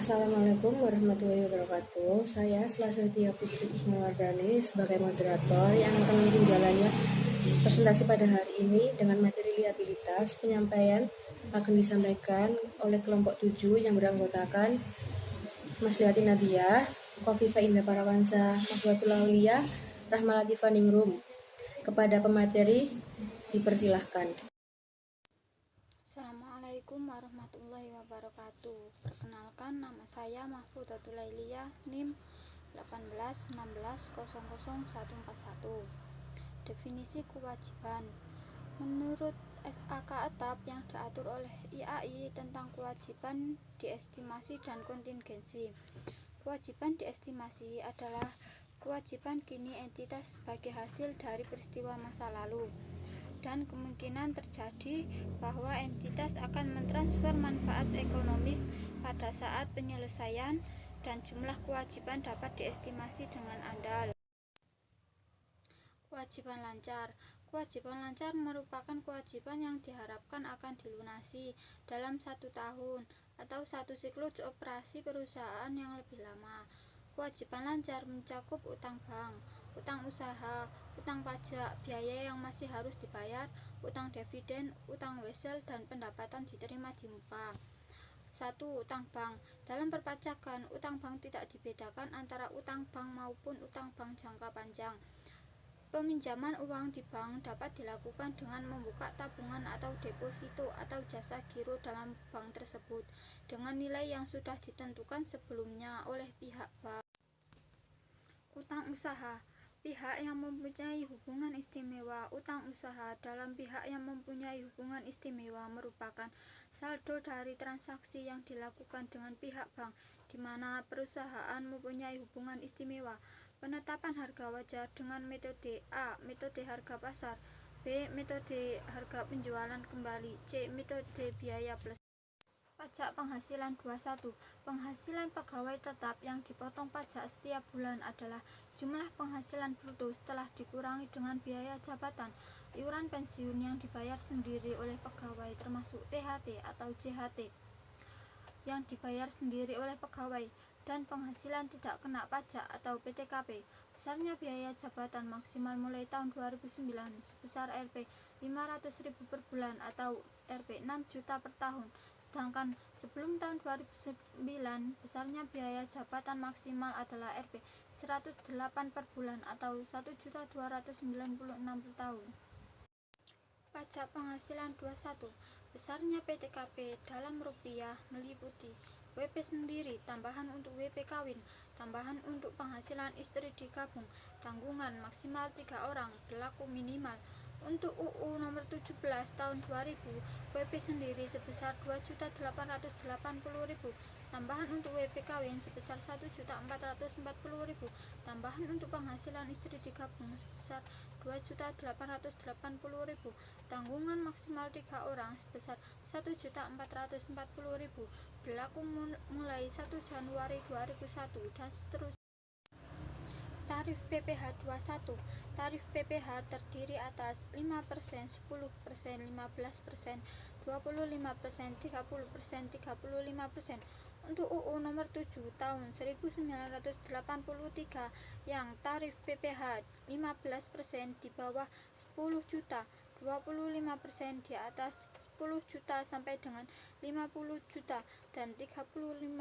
Assalamualaikum warahmatullahi wabarakatuh. Saya Selastia Putri Kusmawardani sebagai moderator yang akan memimpin jalannya presentasi pada hari ini dengan materi liabilitas. Penyampaian akan disampaikan oleh kelompok 7 yang beranggotakan Mas Liati Nadia, Kofifa Indah Parawansa, Mahwatul Aulia, Rahma Latifah Ningrum. Kepada pemateri dipersilahkan. Assalamualaikum warahmatullahi wabarakatuh. Perkenalkan, nama saya Mahfudatul Aulia, NIM 1816000141. Definisi kewajiban. Menurut SAK Atap yang diatur oleh IAI tentang kewajiban diestimasi dan kontingensi. Kewajiban diestimasi adalah kewajiban kini entitas sebagai hasil dari peristiwa masa lalu dan kemungkinan terjadi bahwa entitas akan mentransfer manfaat ekonomis pada saat penyelesaian, dan jumlah kewajiban dapat diestimasi dengan andal. Kewajiban lancar. Kewajiban lancar merupakan kewajiban yang diharapkan akan dilunasi dalam 1 tahun atau 1 siklus operasi perusahaan yang lebih lama. Kewajiban lancar mencakup utang bank, utang usaha, utang pajak, biaya yang masih harus dibayar, utang dividen, utang wesel, dan pendapatan diterima di muka. 1. Utang bank. Dalam perpajakan, utang bank tidak dibedakan antara utang bank maupun utang bank jangka panjang. Peminjaman uang di bank dapat dilakukan dengan membuka tabungan atau deposito atau jasa giro dalam bank tersebut dengan nilai yang sudah ditentukan sebelumnya oleh pihak bank. Utang usaha. Pihak yang mempunyai hubungan istimewa. Utang usaha dalam pihak yang mempunyai hubungan istimewa merupakan saldo dari transaksi yang dilakukan dengan pihak bank di mana perusahaan mempunyai hubungan istimewa. Penetapan harga wajar dengan metode A. Metode harga pasar, B. Metode harga penjualan kembali, C. Metode biaya plus. Pajak penghasilan 21. Penghasilan pegawai tetap yang dipotong pajak setiap bulan adalah jumlah penghasilan bruto setelah dikurangi dengan biaya jabatan, iuran pensiun yang dibayar sendiri oleh pegawai termasuk THT atau JHT yang dibayar sendiri oleh pegawai, dan penghasilan tidak kena pajak atau PTKP. Besarnya biaya jabatan maksimal mulai tahun 2009 sebesar Rp 500.000 per bulan atau Rp 6 juta per tahun. Sedangkan sebelum tahun 2009 besarnya biaya jabatan maksimal adalah Rp 108 per bulan atau 1.296 per tahun. Pajak penghasilan 21. Besarnya PTKP dalam rupiah meliputi WP sendiri, tambahan untuk WP kawin, tambahan untuk penghasilan istri digabung, tanggungan maksimal 3 orang, berlaku minimal. Untuk UU nomor 17 tahun 2000, WP sendiri sebesar 2.880.000, tambahan untuk WP kawin sebesar 1.440.000, tambahan untuk penghasilan istri digabung sebesar 2.880.000, tanggungan maksimal 3 orang sebesar 1.440.000, berlaku mulai 1 Januari 2001 dan seterusnya. Tarif PPh 21. Tarif PPh terdiri atas 5%, 10%, 15%, 25%, 30%, 35%. Untuk UU nomor 7 tahun 1983 yang tarif PPh 15% di bawah 10 juta, 25% di atas 10 juta sampai dengan 50 juta, dan 35%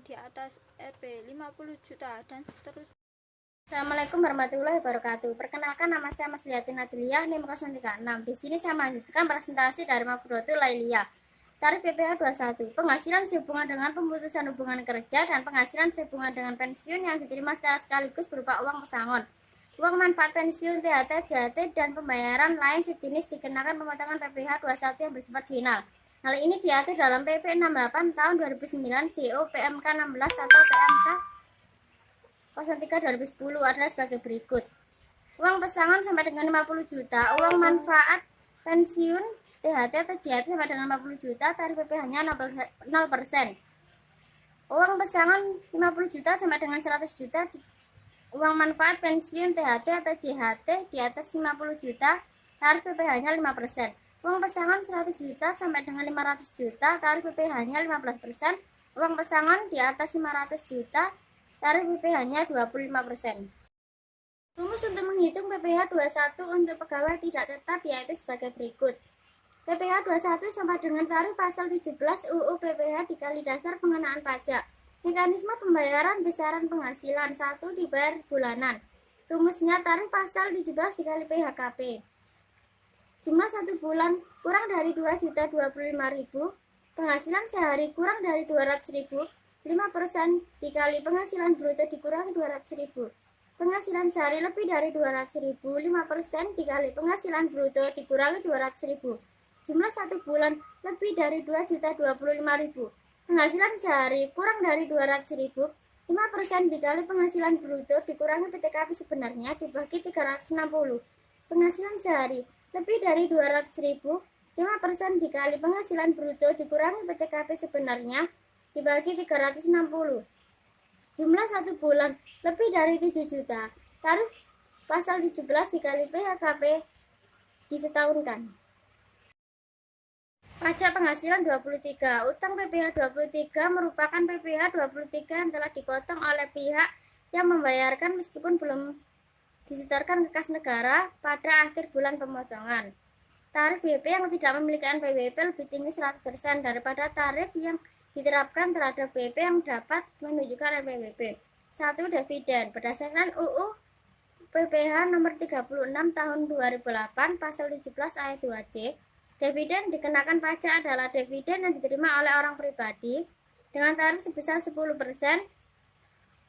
di atas Rp 50 juta dan seterusnya. Assalamualaikum warahmatullahi wabarakatuh. Perkenalkan, nama saya Mas Liati Nadia, NIM 036. Di sini saya melanjutkan presentasi dari Mahfudatul Aulia. Tarif PPh 21. Penghasilan sehubungan dengan pemutusan hubungan kerja dan penghasilan sehubungan dengan pensiun yang diterima secara sekaligus berupa uang pesangon, uang manfaat pensiun, THT, JHT, dan pembayaran lain sejenis dikenakan pemotongan PPh 21 yang bersifat final. Hal ini diatur dalam PP 68 tahun 2009 JO PMK 16 atau PMK 03/2010 adalah sebagai berikut. Uang pesangon sampai dengan 50 juta, uang manfaat pensiun, THT atau JHT sampai dengan 50 juta, tarif PPh-nya 0%. Uang pesangon 50 juta sampai dengan 100 juta, uang manfaat pensiun, THT atau JHT di atas 50 juta, tarif PPh-nya 5%. Uang pesangon 100 juta sampai dengan 500 juta, tarif PPh-nya 15%. uang pesangon di atas 500 juta, tarif PPh-nya 25%. Rumus untuk menghitung PPh 21 untuk pegawai tidak tetap yaitu sebagai berikut. PPh 21 sama dengan tarif pasal 17 UU PPh dikali dasar pengenaan pajak. Mekanisme pembayaran besaran penghasilan 1 dibayar bulanan. Rumusnya tarif pasal 17 dikali PHKP. Jumlah 1 bulan kurang dari 2.025.000. Penghasilan sehari kurang dari 200.000. 5% dikali penghasilan bruto dikurangi 200.000. Penghasilan sehari lebih dari 200.000. 5% dikali penghasilan bruto dikurangi 200.000. Jumlah 1 bulan lebih dari 2.025.000. Penghasilan sehari kurang dari 200.000. 5% dikali penghasilan bruto dikurangi PTKP sebenarnya dibagi 360. Penghasilan sehari lebih dari 200.000. 5% dikali penghasilan bruto dikurangi PTKP sebenarnya dibagi 360. Jumlah 1 bulan lebih dari 7 juta. Tarif pasal 17 dikali PHKP disetahunkan. Pajak penghasilan 23. Utang PPh 23 merupakan PPh 23 yang telah dipotong oleh pihak yang membayarkan meskipun belum disetorkan ke kas negara pada akhir bulan pemotongan. Tarif WP yang tidak memiliki NPWP lebih tinggi 100% daripada tarif yang diterapkan terhadap WP yang dapat menunjukkan NPWP. 1. Dividen. Berdasarkan UU PPh nomor 36 tahun 2008 pasal 17 ayat 2C, dividen dikenakan pajak adalah dividen yang diterima oleh orang pribadi dengan tarif sebesar 10%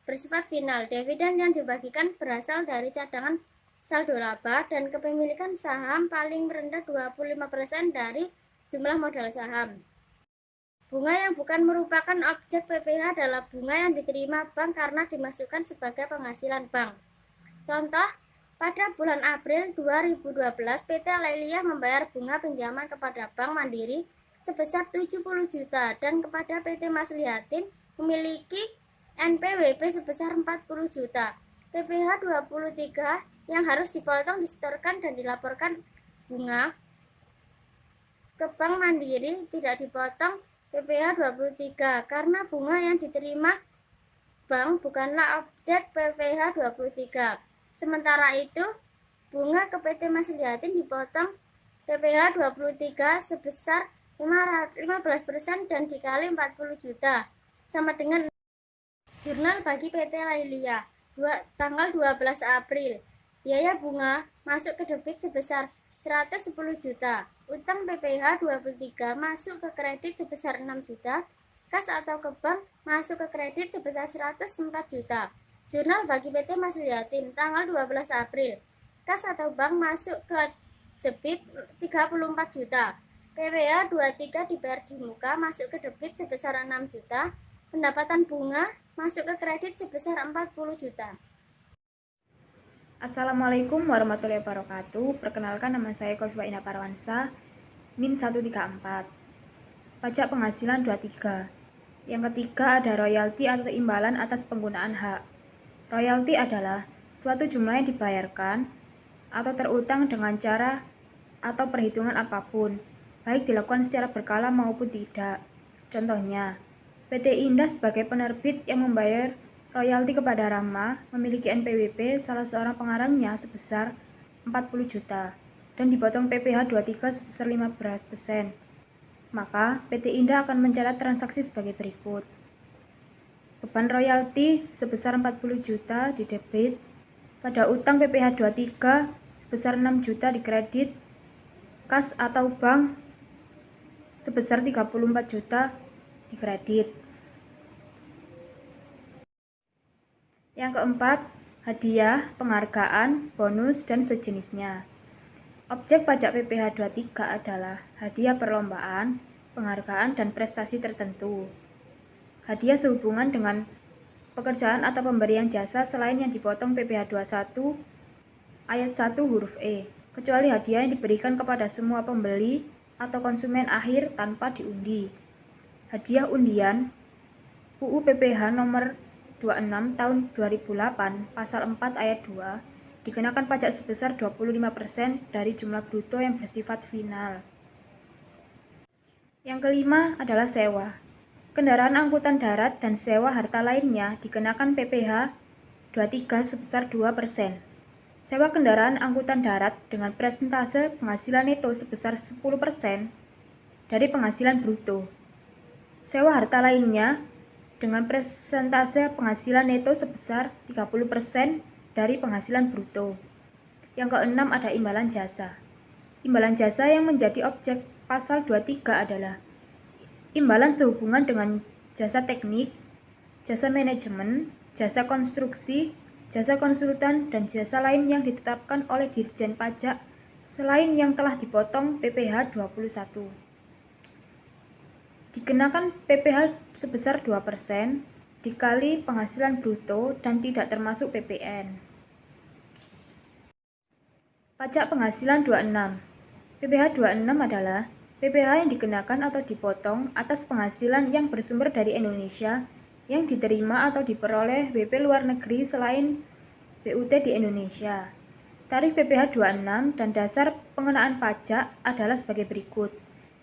bersifat final. Dividen yang dibagikan berasal dari cadangan saldo laba dan kepemilikan saham paling rendah 25% dari jumlah modal saham. Bunga yang bukan merupakan objek PPh adalah bunga yang diterima bank karena dimasukkan sebagai penghasilan bank. Contoh, pada bulan April 2012, PT Lailia membayar bunga pinjaman kepada Bank Mandiri sebesar 70 juta dan kepada PT Maslihatin memiliki NPWP sebesar 40 juta. PPh 23 yang harus dipotong disetorkan dan dilaporkan bunga ke Bank Mandiri tidak dipotong PPh 23 karena bunga yang diterima bank bukanlah objek PPh 23. Sementara itu, bunga ke PT Maslihatin dipotong PPh 23 sebesar 15% dan dikali 40 juta sama dengan jurnal bagi PT Lailia tanggal 12 April. Biaya bunga masuk ke debit sebesar 110 juta. Utang PPh 23 masuk ke kredit sebesar 6 juta. Kas atau ke bank masuk ke kredit sebesar 104 juta. Jurnal bagi PT Maslihatin tanggal 12 April. Kas atau bank masuk ke debit 34 juta. PPh 23 dibayar di muka masuk ke debit sebesar 6 juta. Pendapatan bunga masuk ke kredit sebesar 40 juta. Assalamualaikum warahmatullahi wabarakatuh. Perkenalkan, nama saya Kofifah Ina Parwansa, NIM 134. Pajak penghasilan 23. Yang ketiga ada royalti atau imbalan atas penggunaan hak. Royalti adalah suatu jumlah yang dibayarkan atau terutang dengan cara atau perhitungan apapun, baik dilakukan secara berkala maupun tidak. Contohnya, PT Indah sebagai penerbit yang membayar royalti kepada Rama memiliki NPWP salah seorang pengarangnya sebesar 40 juta dan dipotong PPh 23 sebesar 15%. Maka PT Indah akan mencatat transaksi sebagai berikut. Beban royalti sebesar 40 juta di debit, pada utang PPh 23 sebesar 6 juta di kredit, kas atau bank sebesar 34 juta di kredit. Yang keempat, hadiah, penghargaan, bonus, dan sejenisnya. Objek pajak PPh 23 adalah hadiah perlombaan, penghargaan, dan prestasi tertentu. Hadiah sehubungan dengan pekerjaan atau pemberian jasa selain yang dipotong PPh 21 ayat 1 huruf E, kecuali hadiah yang diberikan kepada semua pembeli atau konsumen akhir tanpa diundi. Hadiah undian UU PPh nomor 26 tahun 2008 pasal 4 ayat 2 dikenakan pajak sebesar 25% dari jumlah bruto yang bersifat final. Yang kelima adalah sewa. Kendaraan angkutan darat dan sewa harta lainnya dikenakan PPh 23 sebesar 2%. Sewa kendaraan angkutan darat dengan persentase penghasilan neto sebesar 10% dari penghasilan bruto. Sewa harta lainnya dengan persentase penghasilan neto sebesar 30% dari penghasilan bruto. Yang keenam ada imbalan jasa. Imbalan jasa yang menjadi objek pasal 23 adalah imbalan sehubungan dengan jasa teknik, jasa manajemen, jasa konstruksi, jasa konsultan, dan jasa lain yang ditetapkan oleh Dirjen Pajak selain yang telah dipotong PPh 21. Dikenakan PPh sebesar 2% dikali penghasilan bruto dan tidak termasuk PPN. Pajak penghasilan 26. PPh 26 adalah PPh yang dikenakan atau dipotong atas penghasilan yang bersumber dari Indonesia yang diterima atau diperoleh WP luar negeri selain BUT di Indonesia. Tarif PPh 26 dan dasar pengenaan pajak adalah sebagai berikut.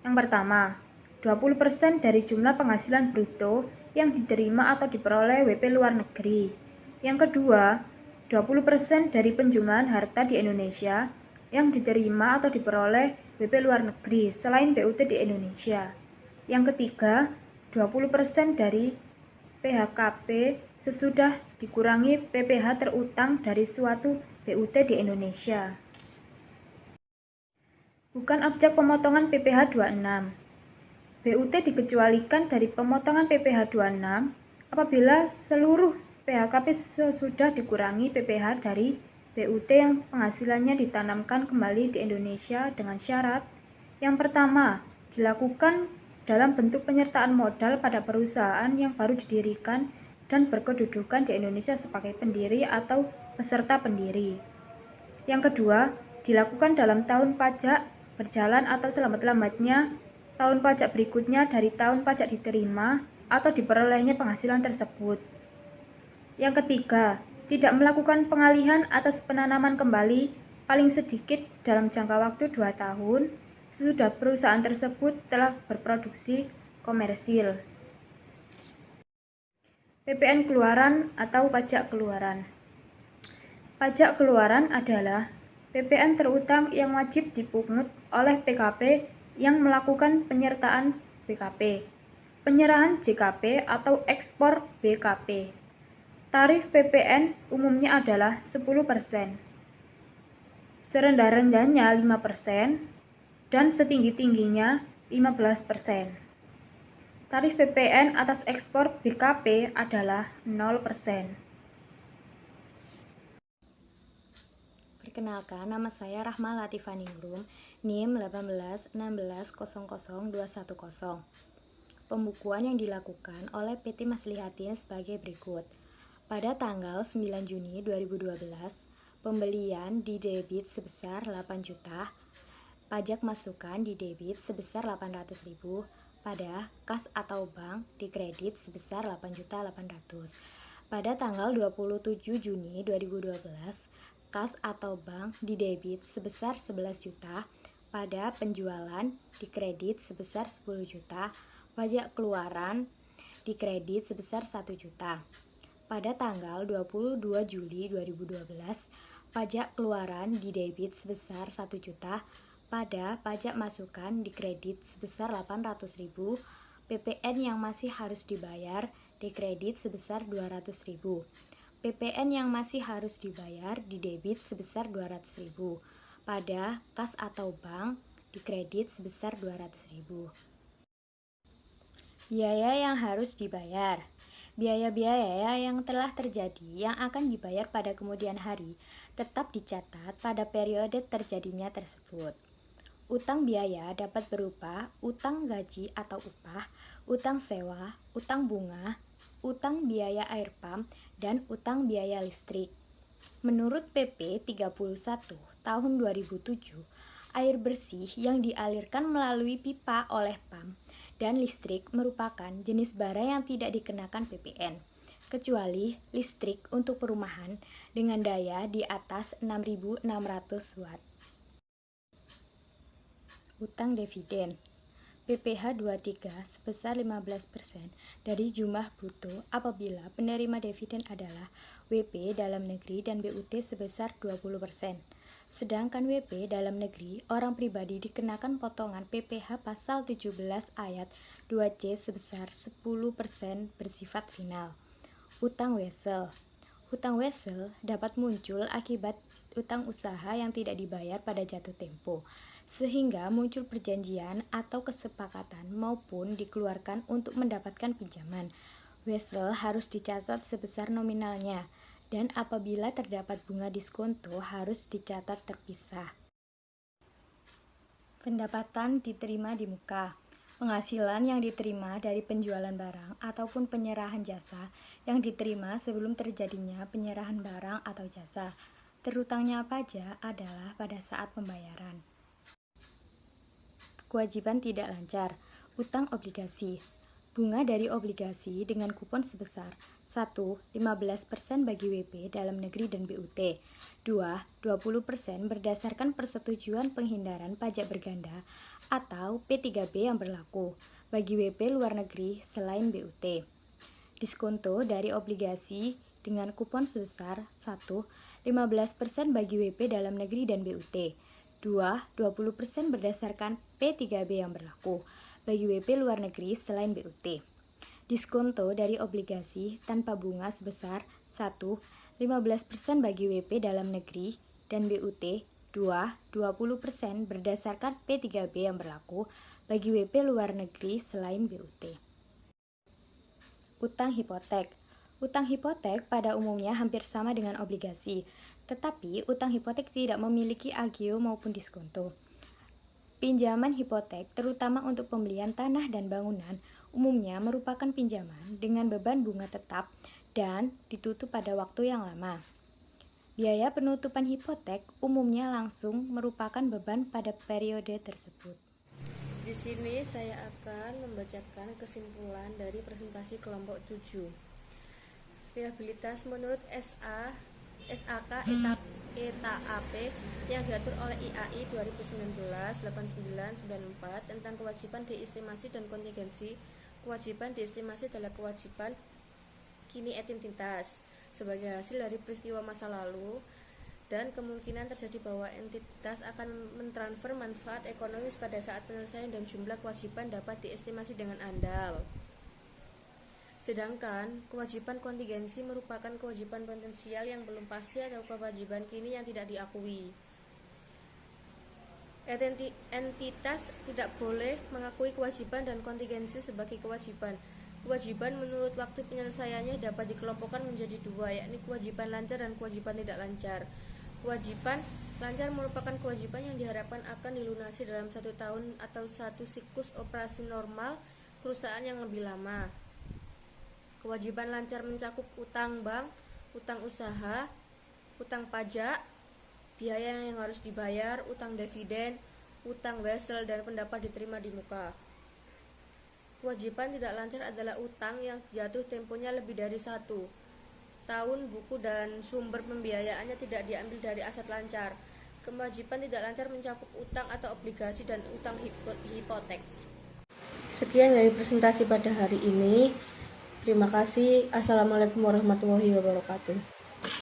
Yang pertama, 20% dari jumlah penghasilan bruto yang diterima atau diperoleh WP luar negeri. Yang kedua, 20% dari penjumlahan harta di Indonesia yang diterima atau diperoleh WP luar negeri selain BUT di Indonesia. Yang ketiga, 20% dari PHKP sesudah dikurangi PPh terutang dari suatu BUT di Indonesia. Bukan objek pemotongan PPh 26. BUT dikecualikan dari pemotongan PPh 26 apabila seluruh PHKP sesudah dikurangi PPh dari BUT yang penghasilannya ditanamkan kembali di Indonesia dengan syarat yang pertama, dilakukan dalam bentuk penyertaan modal pada perusahaan yang baru didirikan dan berkedudukan di Indonesia sebagai pendiri atau peserta pendiri. Yang kedua, dilakukan dalam tahun pajak berjalan atau selamat-lambatnya tahun pajak berikutnya dari tahun pajak diterima atau diperolehnya penghasilan tersebut. Yang ketiga, tidak melakukan pengalihan atas penanaman kembali paling sedikit dalam jangka waktu 2 tahun sesudah perusahaan tersebut telah berproduksi komersil. PPN keluaran atau pajak keluaran. Pajak keluaran adalah PPN terutang yang wajib dipungut oleh PKP yang melakukan penyertaan BKP, penyerahan JKP atau ekspor BKP. Tarif PPN umumnya adalah 10%, serendah-rendahnya 5%, dan setinggi-tingginya 15%. Tarif PPN atas ekspor BKP adalah 0%. Perkenalkan, nama saya Rahma Latifaningrum, NIM 1816000210. Pembukuan yang dilakukan oleh PT Maslihatin sebagai berikut. Pada tanggal 9 Juni 2012, pembelian didebit sebesar 8 juta, pajak masukan didebit sebesar 800.000, pada kas atau bank dikredit sebesar 8.800.000. Pada tanggal 27 Juni 2012, kas atau bank didebit sebesar 11 juta, pada penjualan dikredit sebesar 10 juta, pajak keluaran dikredit sebesar 1 juta. Pada tanggal 22 Juli 2012, pajak keluaran didebit sebesar 1 juta, pada pajak masukan dikredit sebesar 800.000, PPN yang masih harus dibayar dikredit sebesar 200.000. PPN yang masih harus dibayar didebit sebesar 200.000. Pada kas atau bank dikredit sebesar 200.000. Biaya yang harus dibayar. Biaya-biaya yang telah terjadi yang akan dibayar pada kemudian hari tetap dicatat pada periode terjadinya tersebut. Utang biaya dapat berupa utang gaji atau upah, utang sewa, utang bunga, utang biaya air pump, dan utang biaya listrik. Menurut PP 31 tahun 2007, air bersih yang dialirkan melalui pipa oleh pump dan listrik merupakan jenis barang yang tidak dikenakan PPN, kecuali listrik untuk perumahan dengan daya di atas 6.600 watt. Utang dividen. PPh 23 sebesar 15% dari jumlah bruto apabila penerima dividen adalah WP dalam negeri dan BUT sebesar 20%. Sedangkan WP dalam negeri, orang pribadi dikenakan potongan PPh pasal 17 ayat 2C sebesar 10% bersifat final. Utang wesel. Hutang wesel dapat muncul akibat utang usaha yang tidak dibayar pada jatuh tempo, sehingga muncul perjanjian atau kesepakatan maupun dikeluarkan untuk mendapatkan pinjaman. Wesel harus dicatat sebesar nominalnya, dan apabila terdapat bunga diskonto harus dicatat terpisah. Pendapatan diterima di muka. Penghasilan yang diterima dari penjualan barang ataupun penyerahan jasa yang diterima sebelum terjadinya penyerahan barang atau jasa. Terutangnya pajak adalah pada saat pembayaran. Kewajiban tidak lancar. Utang obligasi. Bunga dari obligasi dengan kupon sebesar 1. 15% bagi WP dalam negeri dan BUT. 2. 20% berdasarkan persetujuan penghindaran pajak berganda atau P3B yang berlaku bagi WP luar negeri selain BUT. Diskonto dari obligasi dengan kupon sebesar 1. 15% bagi WP dalam negeri dan BUT. 2. 20% berdasarkan P3B yang berlaku bagi WP luar negeri selain BUT. Diskonto dari obligasi tanpa bunga sebesar 1. 15% bagi WP dalam negeri dan BUT. 2. 20% berdasarkan P3B yang berlaku bagi WP luar negeri selain BUT. Utang hipotek. Utang hipotek pada umumnya hampir sama dengan obligasi, tetapi utang hipotek tidak memiliki agio maupun diskonto. Pinjaman hipotek, terutama untuk pembelian tanah dan bangunan, umumnya merupakan pinjaman dengan beban bunga tetap dan ditutup pada waktu yang lama. Biaya penutupan hipotek umumnya langsung merupakan beban pada periode tersebut. Di sini saya akan membacakan kesimpulan dari presentasi kelompok 7. Liabilitas menurut SAK ETA-AP yang diatur oleh IAI 2019-8994 tentang kewajiban diestimasi dan kontingensi. Kewajiban diestimasi adalah kewajiban kini entitas sebagai hasil dari peristiwa masa lalu dan kemungkinan terjadi bahwa entitas akan mentransfer manfaat ekonomis pada saat penyelesaian, dan jumlah kewajiban dapat diestimasi dengan andal. Sedangkan kewajiban kontingensi merupakan kewajiban potensial yang belum pasti atau kewajiban kini yang tidak diakui. Entitas tidak boleh mengakui kewajiban dan kontingensi sebagai kewajiban. Kewajiban menurut waktu penyelesaiannya dapat dikelompokkan menjadi dua, yakni kewajiban lancar dan kewajiban tidak lancar. Kewajiban lancar merupakan kewajiban yang diharapkan akan dilunasi dalam 1 tahun atau 1 siklus operasi normal perusahaan yang lebih lama. Kewajiban lancar mencakup utang bank, utang usaha, utang pajak, biaya yang harus dibayar, utang dividen, utang wesel, dan pendapat diterima di muka. Kewajiban tidak lancar adalah utang yang jatuh temponya lebih dari 1 tahun, buku dan sumber pembiayaannya tidak diambil dari aset lancar. Kewajiban tidak lancar mencakup utang atau obligasi dan utang hipotek. Sekian dari presentasi pada hari ini. Terima kasih. Assalamualaikum warahmatullahi wabarakatuh.